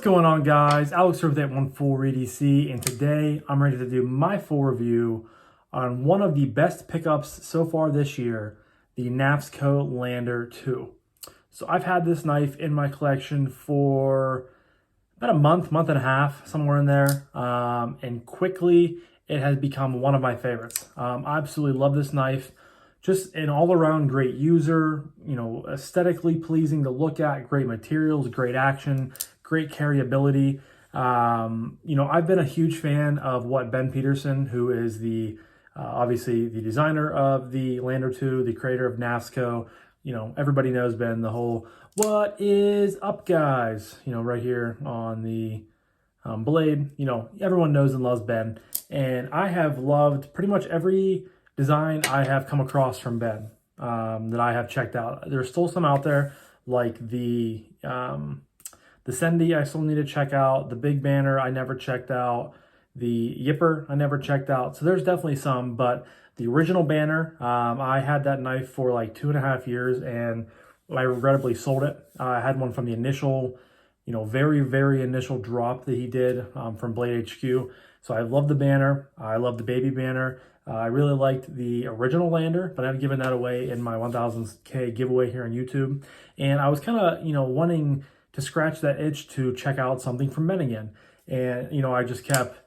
going on, guys? Alex here with 814 EDC, and today I'm ready to do my full review on one of the best pickups so far this year, the Knafs Co Lander 2. So I've had this knife in my collection for about a month and a half, somewhere in there, and quickly it has become one of my favorites. I absolutely love this knife. Just an all-around great user, aesthetically pleasing to look at, great materials, great action, great carryability. I've been a huge fan of what Ben Peterson, who is the obviously the designer of the Lander 2, the creator of Knafs Co. Everybody knows Ben, the whole "What is up, guys?" Right here on the blade. Everyone knows and loves Ben, and I have loved pretty much every design I have come across from Ben that I have checked out. There's still some out there, like the Sendy I still need to check out, the Big Banner I never checked out, the Yipper I never checked out. So there's definitely some, but the original Banner, I had that knife for like 2.5 years, and I regrettably sold it. I had one from the initial, very, very initial drop that he did from Blade HQ. So I love the Banner. I love the Baby Banner. I really liked the original Lander, but I've given that away in my 1000K giveaway here on YouTube. And I was kind of, wanting to scratch that itch to check out something from Ben again. And, I just kept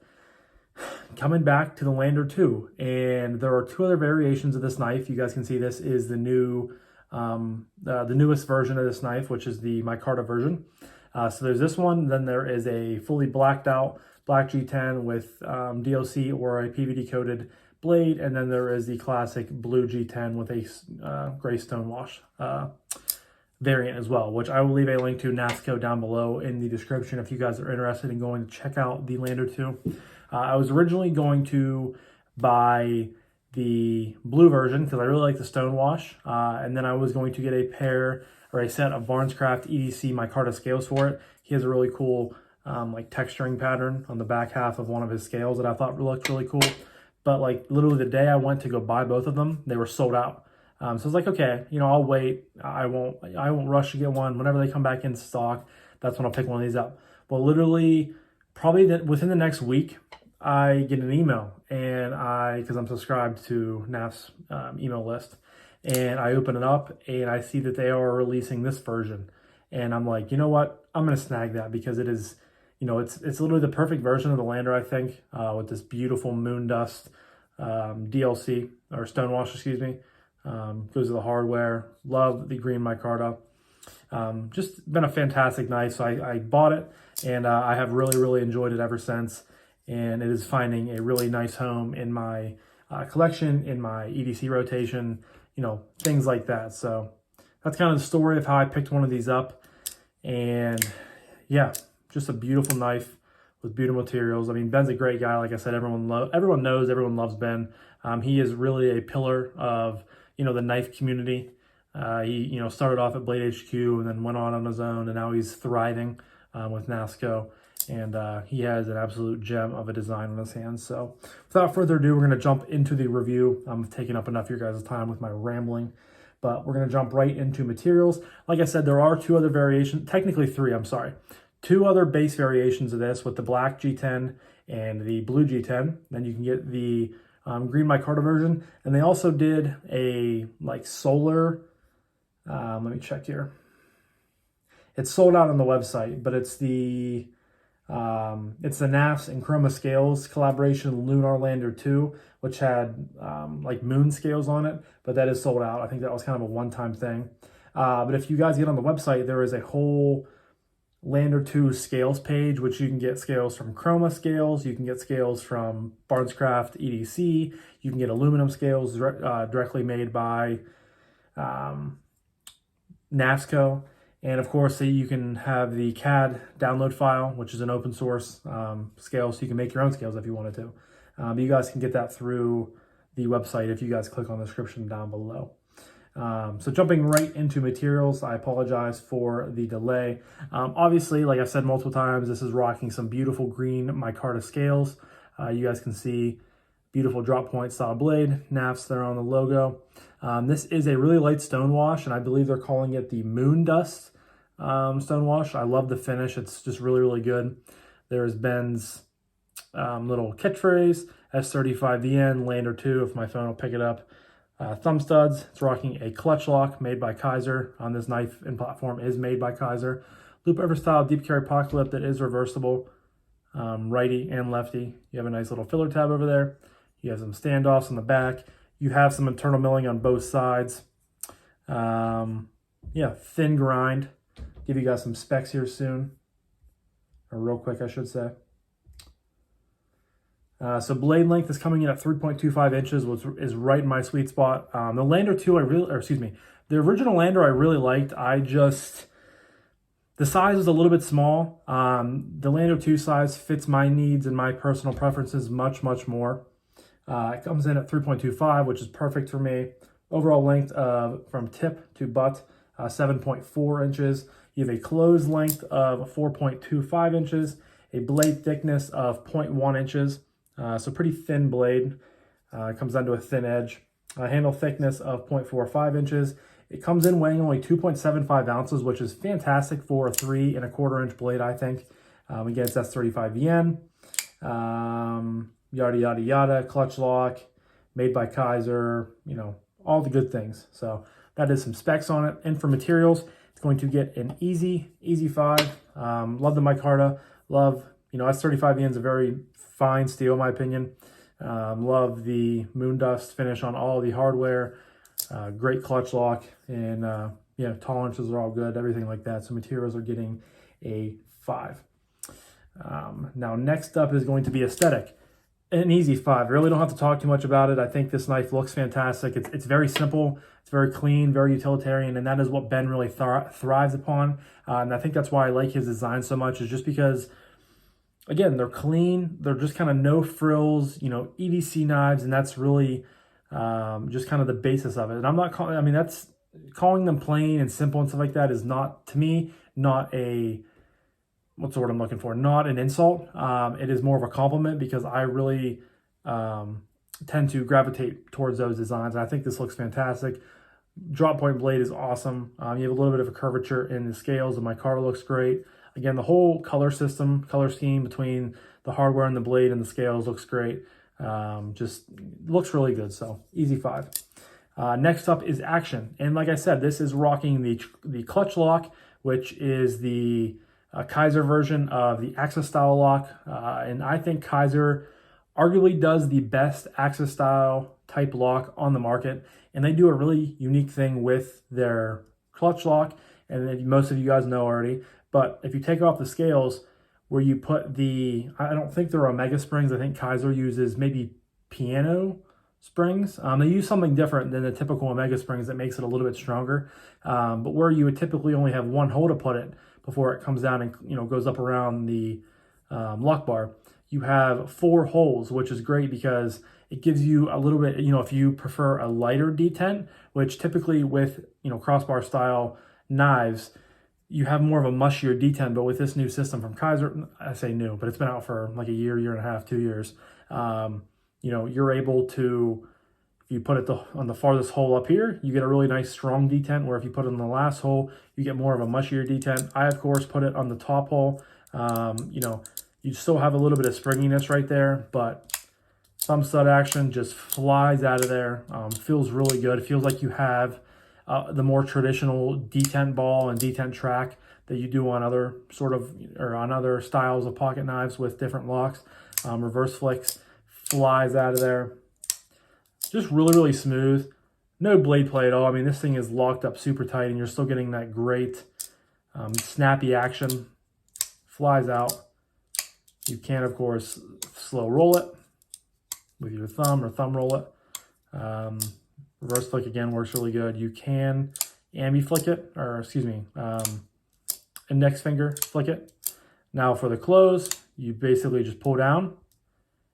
coming back to the Lander 2. And there are two other variations of this knife. You guys can see this is the new, the newest version of this knife, which is the micarta version. So there's this one. Then there is a fully blacked out black G10 with DLC or a PVD coated blade, and then there is the classic blue G10 with a gray stonewash variant as well, which I will leave a link to Knafs Co down below in the description if you guys are interested in going to check out the Lander 2. I was originally going to buy the blue version because I really like the stonewash, and then I was going to get a pair or a set of Barnescraft EDC micarta scales for it. He has a really cool like texturing pattern on the back half of one of his scales that I thought looked really cool. But like literally the day I went to go buy both of them, they were sold out. So I was like, okay, I'll wait. I won't rush to get one. Whenever they come back in stock, that's when I'll pick one of these up. Well, literally probably within the next week, I get an email, and because I'm subscribed to Knafs email list, and I open it up and I see that they are releasing this version. And I'm like, you know what? I'm going to snag that because it is, it's literally the perfect version of the Lander, I think, with this beautiful moon dust DLC, or stonewash, excuse me. Goes to the hardware. Love the green micarta. Just been a fantastic knife. So I bought it, and I have really, really enjoyed it ever since. And it is finding a really nice home in my collection, in my EDC rotation, things like that. So that's kind of the story of how I picked one of these up. And yeah, just a beautiful knife with beautiful materials. I mean, Ben's a great guy. Like I said, everyone knows, everyone loves Ben. He is really a pillar of, the knife community. He, started off at Blade HQ and then went on his own, and now he's thriving with Knafs Co. And he has an absolute gem of a design on his hands. So without further ado, we're going to jump into the review. I'm taking up enough of your guys' time with my rambling, but we're going to jump right into materials. Like I said, there are two other variations, technically three, I'm sorry. Two other base variations of this with the black G10 and the blue G10. Then you can get the green micarta version. And they also did a solar, let me check here. It's sold out on the website, but it's the Knafs and Chroma Scales collaboration Lunar Lander 2, which had moon scales on it, but that is sold out. I think that was kind of a one-time thing. But if you guys get on the website, there is a whole Lander 2 scales page, which you can get scales from Chroma Scales, you can get scales from Barnescraft EDC, you can get aluminum scales directly made by Knafs Co. And of course, you can have the CAD download file, which is an open source scale, so you can make your own scales if you wanted to. But you guys can get that through the website if you guys click on the description down below. So jumping right into materials, I apologize for the delay. Obviously, like I said multiple times, this is rocking some beautiful green micarta scales. You guys can see beautiful drop point style blade, Knafs there on the logo. This is a really light stone wash, and I believe they're calling it the moon dust stone wash. I love the finish. It's just really, really good. There's Ben's little catchphrase, S35VN, Lander 2, if my phone will pick it up. Thumb studs. It's rocking a clutch lock made by Kaiser. On this knife and platform is made by Kaiser. Loop over style deep carry pocket lip that is reversible, righty and lefty. You have a nice little filler tab over there. You have some standoffs on the back. You have some internal milling on both sides. Yeah, thin grind. Give you guys some specs here soon, or real quick, I should say. So blade length is coming in at 3.25 inches, which is right in my sweet spot. The Lander 2, the original Lander I really liked. The size is a little bit small. The Lander 2 size fits my needs and my personal preferences much, much more. It comes in at 3.25, which is perfect for me. Overall length from tip to butt, 7.4 inches. You have a closed length of 4.25 inches, a blade thickness of 0.1 inches. So pretty thin blade. It comes down to a thin edge. Handle thickness of 0.45 inches. It comes in weighing only 2.75 ounces, which is fantastic for a 3 1/4 inch blade, I think. Again, it's S35VN. Yada, yada, yada. Clutch lock, made by Kaiser, you know, all the good things. So that is some specs on it. And for materials, it's going to get an easy 5. Love the micarta. Love, you know, S35VN is a very fine steel, in my opinion. Love the moon dust finish on all the hardware. Great clutch lock, and yeah, tolerances are all good, everything like that. So materials are getting a 5. Now next up is going to be aesthetic. An easy 5. I really don't have to talk too much about it. I think this knife looks fantastic. It's very simple, it's very clean, very utilitarian, and that is what Ben really thrives upon. And I think that's why I like his design so much, is just because, again, they're clean. They're just kind of no frills, you know, EDC knives, and that's really just kind of the basis of it. And I'm not calling, I mean, that's calling them plain and simple and stuff like that is not, to me, not a, what's the word I'm looking for? Not an insult. It is more of a compliment, because I really tend to gravitate towards those designs. And I think this looks fantastic. Drop point blade is awesome. You have a little bit of a curvature in the scales, and my car looks great. Again, the whole color scheme between the hardware and the blade and the scales looks great. Just looks really good. So easy 5. Next up is action. And like I said, this is rocking the clutch lock, which is the Kaiser version of the Axis style lock. And I think Kaiser arguably does the best Axis style type lock on the market. And they do a really unique thing with their clutch lock. And most of you guys know already, but if you take off the scales where you put the, I don't think they're Omega springs. I think Kaiser uses maybe piano springs. They use something different than the typical Omega springs that makes it a little bit stronger. But where you would typically only have one hole to put it before it comes down and, you know, goes up around the lock bar, you have 4 holes, which is great because it gives you a little bit, you know, if you prefer a lighter detent, which typically with, you know, crossbar style knives, you have more of a mushier detent. But with this new system from Kaiser, I say new, but it's been out for like a year and a half, 2 years. You know, you're able to, if you put it on the farthest hole up here, you get a really nice strong detent, where if you put it in the last hole, you get more of a mushier detent. I, of course, put it on the top hole. You know, you still have a little bit of springiness right there, but thumb stud action just flies out of there. Feels really good. It feels like you have the more traditional detent ball and detent track that you do on other on other styles of pocket knives with different locks. Reverse flicks, flies out of there. Just really, really smooth. No blade play at all. I mean, this thing is locked up super tight, and you're still getting that great snappy action. Flies out. You can, of course, slow roll it with your thumb, or thumb roll it. Reverse flick, again, works really good. You can ambi flick it, or excuse me, index finger flick it. Now for the close, you basically just pull down,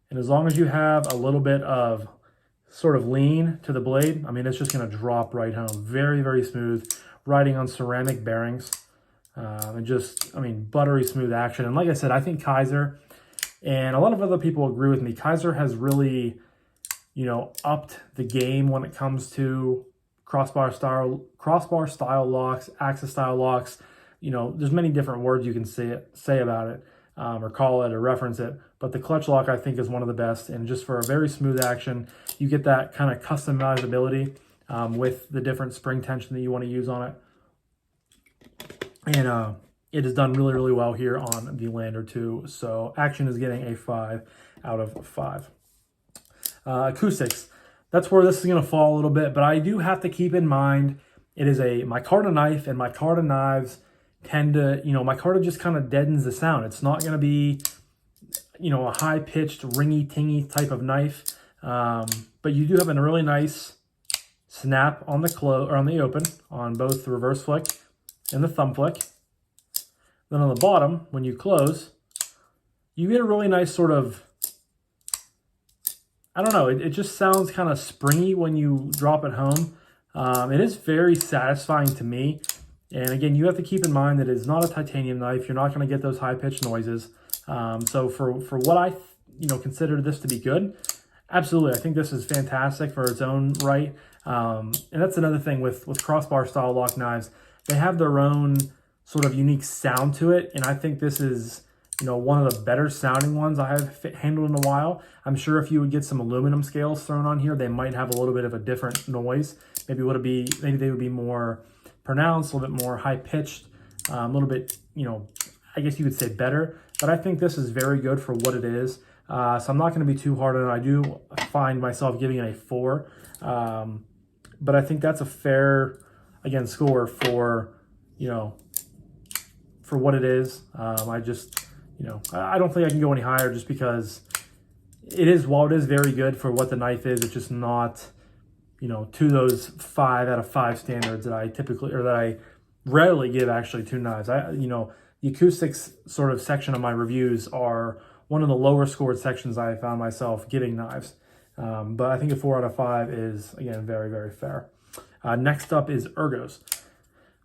and as long as you have a little bit of sort of lean to the blade, I mean, it's just going to drop right home. Very, very smooth, riding on ceramic bearings, and just, I mean, buttery smooth action. And like I said, I think Kaiser, and a lot of other people agree with me, Kaiser has really, you know, upped the game when it comes to crossbar style locks, Axis style locks. there's many different words you can say about it, or call it or reference it. But the clutch lock, I think, is one of the best. And just for a very smooth action, you get that kind of customizability with the different spring tension that you want to use on it. And it is done really, really well here on the Lander 2. So action is getting a 5 out of 5. Acoustics, that's where this is going to fall a little bit. But I do have to keep in mind, it is a micarta knife, and micarta knives tend to, micarta just kind of deadens the sound. It's not going to be, a high-pitched, ringy-tingy type of knife. But you do have a really nice snap on the close, or on the open, on both the reverse flick and the thumb flick. Then on the bottom, when you close, you get a really nice sort of, I don't know, it just sounds kind of springy when you drop it home. It is very satisfying to me. And again, you have to keep in mind that it's not a titanium knife. You're not going to get those high-pitched noises. So for what I consider this to be good, absolutely, I think this is fantastic for its own right. And that's another thing with crossbar style lock knives. They have their own sort of unique sound to it, and I think this is one of the better sounding ones I have handled in a while. I'm sure if you would get some aluminum scales thrown on here, they might have a little bit of a different noise. Maybe they would be more pronounced, a little bit more high pitched, a little bit, I guess you could say better. But I think this is very good for what it is. So I'm not going to be too hard on it. I do find myself giving it a 4. But I think that's a fair, again, score for, for what it is. I just, I don't think I can go any higher just because while it is very good for what the knife is, it's just not, to those 5 out of 5 standards that I rarely give actually to knives. The acoustics sort of section of my reviews are one of the lower scored sections I found myself giving knives. But I think a 4 out of 5 is, again, very, very fair. Next up is Ergos.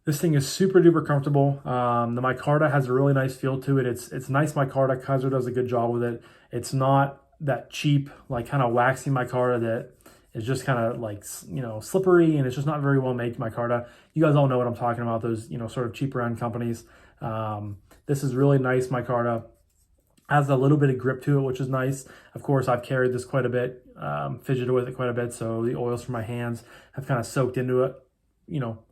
This thing is super duper comfortable. The micarta has a really nice feel to it. It's nice micarta. Kaiser does a good job with it. It's not that cheap, like kind of waxy micarta that is just kind of like, slippery, and it's just not very well made micarta. You guys all know what I'm talking about, those, sort of cheaper end companies. This is really nice micarta. Has a little bit of grip to it, which is nice. Of course, I've carried this quite a bit, fidgeted with it quite a bit, so the oils from my hands have kind of soaked into it,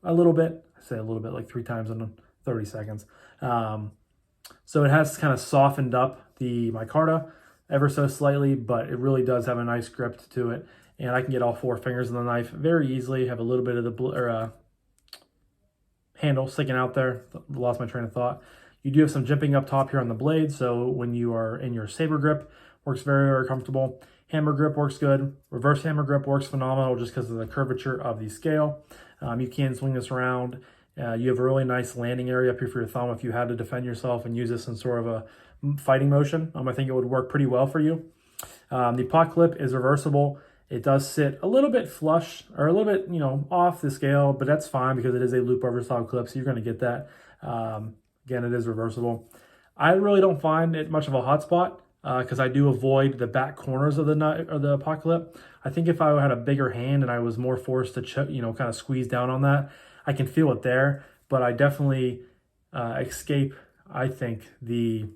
a little bit. I say a little bit, like 3 times in 30 seconds. So it has kind of softened up the micarta ever so slightly, but it really does have a nice grip to it. And I can get all 4 fingers on the knife very easily. Have a little bit of the handle sticking out there. Lost my train of thought. You do have some jimping up top here on the blade, so when you are in your saber grip, works very, very comfortable. Hammer grip works good. Reverse hammer grip works phenomenal just because of the curvature of the scale. You can swing this around. You have a really nice landing area up here for your thumb if you had to defend yourself and use this in sort of a fighting motion. I think it would work pretty well for you. The pot clip is reversible. It does sit a little bit flush or a little bit, off the scale, but that's fine because it is a loop over style clip, so you're going to get that. Again, it is reversible. I really don't find it much of a hot spot because I do avoid the back corners of the pot clip. I think if I had a bigger hand and I was more forced to, kind of squeeze down on that, I can feel it there. But I definitely escape, I think, the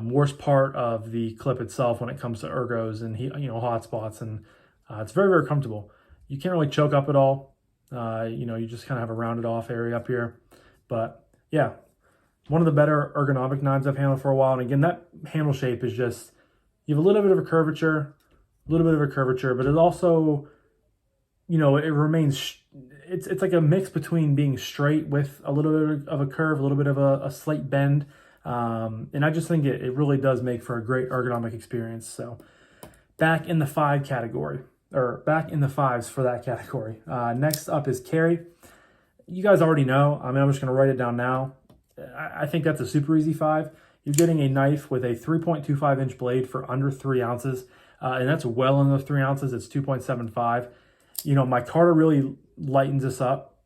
worst part of the clip itself when it comes to ergos and hot spots, and it's very, very comfortable. You can't really choke up at all. You just kind of have a rounded off area up here, but yeah, one of the better ergonomic knives I've handled for a while. And again, that handle shape is just, you have a little bit of a curvature, but it also, it remains, it's like a mix between being straight with a little bit of a curve, a little bit of a slight bend. And I just think it really does make for a great ergonomic experience. So back in the 5 category, or back in the 5s for that category. Next up is carry. You guys already know. I'm just going to write it down now. I think that's a super easy 5. You're getting a knife with a 3.25 inch blade for under 3 ounces. And that's well under 3 ounces. It's 2.75. Micarta really lightens this up.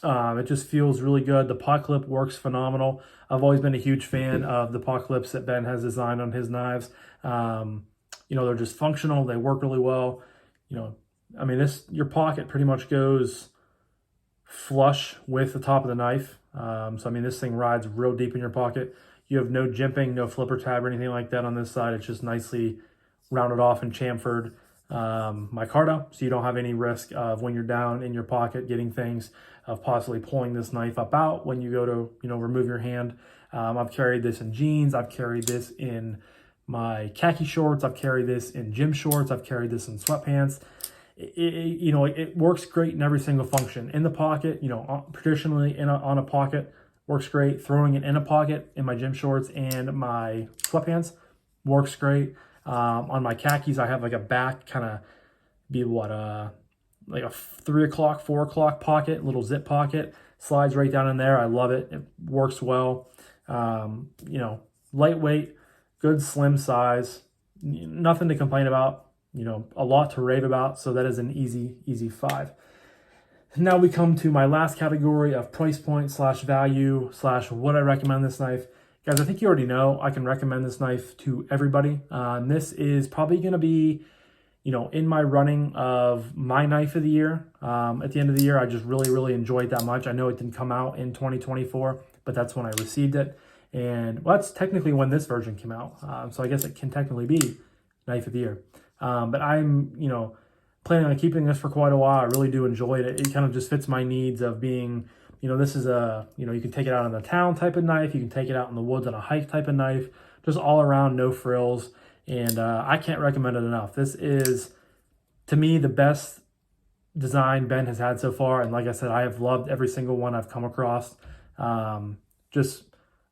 It just feels really good. The pot clip works phenomenal. I've always been a huge fan of the pot clips that Ben has designed on his knives. They're just functional. They work really well. Your pocket pretty much goes flush with the top of the knife. So I mean, this thing rides real deep in your pocket. You have no jimping, no flipper tab or anything like that on this side. It's just nicely rounded off and chamfered micarta, so you don't have any risk of when you're down in your pocket getting things, of possibly pulling this knife up out when you go to, remove your hand. I've carried this in jeans. I've carried this in my khaki shorts. I've carried this in gym shorts. I've carried this in sweatpants. It works great in every single function. In the pocket, traditionally on a pocket, works great. Throwing it in a pocket in my gym shorts and my sweatpants works great. On my khakis, I have like a back kind of be like a 3 o'clock, 4 o'clock pocket, little zip pocket, slides right down in there. I love it. It works well. Lightweight, good slim size, nothing to complain about, a lot to rave about. So that is an easy 5. Now we come to my last category of price point / value / would I recommend this knife. Guys, I think you already know I can recommend this knife to everybody. This is probably going to be, in my running of my knife of the year. At the end of the year, I just really enjoyed that much. I know it didn't come out in 2024, but that's when I received it. And well, that's technically when this version came out. So I guess it can technically be knife of the year. But I'm, planning on keeping this for quite a while. I really do enjoy it. It kind of just fits my needs of being, this is a, you can take it out in the town type of knife. You can take it out in the woods on a hike type of knife. Just all around, no frills. And I can't recommend it enough. This is, to me, the best design Ben has had so far. And like I said, I have loved every single one I've come across. Just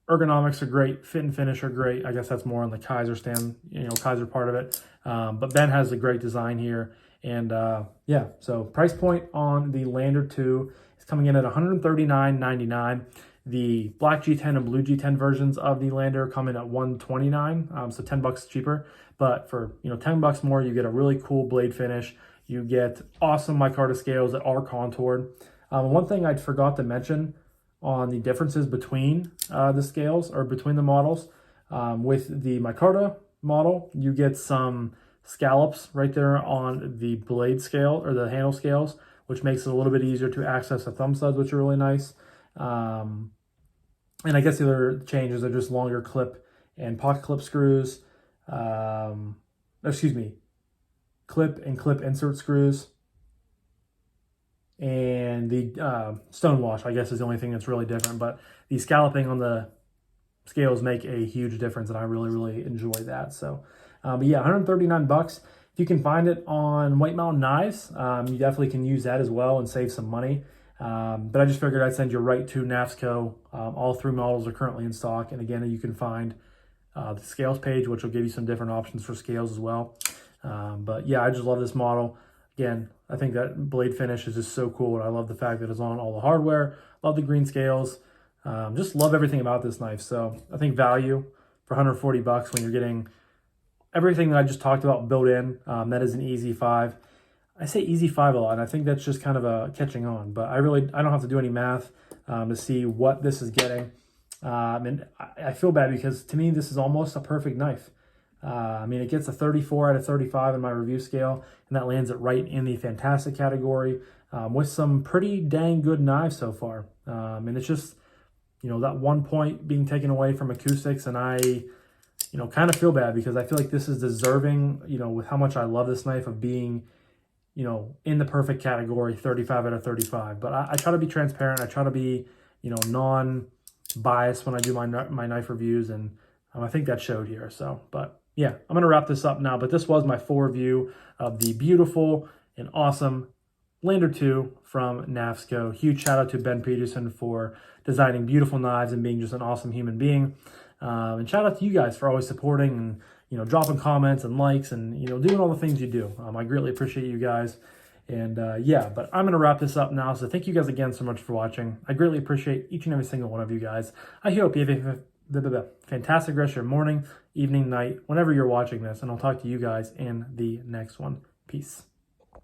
ergonomics are great. Fit and finish are great. I guess that's more on the Kaiser stand, Kaiser part of it. But Ben has a great design here. And yeah, so price point on the Lander 2 is coming in at $139.99. The black G10 and blue G10 versions of the Lander come in at $129, so $10 cheaper. But for $10 more, you get a really cool blade finish. You get awesome micarta scales that are contoured. One thing I forgot to mention on the differences between the scales or between the models, with the micarta model, you get some scallops right there on the blade scale or the handle scales, which makes it a little bit easier to access the thumb studs, which are really nice. And I guess the other changes are just longer clip and pocket clip screws. Clip and clip insert screws. And the stone wash, I guess, is the only thing that's really different. But the scalloping on the scales make a huge difference, and I really enjoy that. So, but yeah, $139. If you can find it on White Mountain Knives, you definitely can use that as well and save some money. But I just figured I'd send you right to Knafs Co. All 3 models are currently in stock. And again, you can find the scales page, which will give you some different options for scales as well. But yeah, I just love this model. Again, I think that blade finish is just so cool. And I love the fact that it's on all the hardware. Love the green scales. Just love everything about this knife. So I think value for $140 when you're getting everything that I just talked about built in. That is an easy 5. I say easy 5 a lot, and I think that's just kind of a catching on. But I don't have to do any math to see what this is getting. And I feel bad because to me, this is almost a perfect knife. I mean, it gets a 34 out of 35 in my review scale, and that lands it right in the fantastic category with some pretty dang good knives so far. And it's just, that 1 point being taken away from Acoustics, and I, kind of feel bad because I feel like this is deserving, with how much I love this knife, of being, in the perfect category, 35 out of 35. But I try to be transparent. I try to be, non-biased when I do my knife reviews, and I think that showed here. So, but yeah, I'm going to wrap this up now. But this was my full review of the beautiful and awesome Lander 2 from Knafs Co. Huge shout out to Ben Peterson for designing beautiful knives and being just an awesome human being. And shout out to you guys for always supporting and, dropping comments and likes and, doing all the things you do. I greatly appreciate you guys. And yeah, but I'm going to wrap this up now. So thank you guys again so much for watching. I greatly appreciate each and every single one of you guys. I hope you have a fantastic rest of your morning, evening, night, whenever you're watching this. And I'll talk to you guys in the next one. Peace.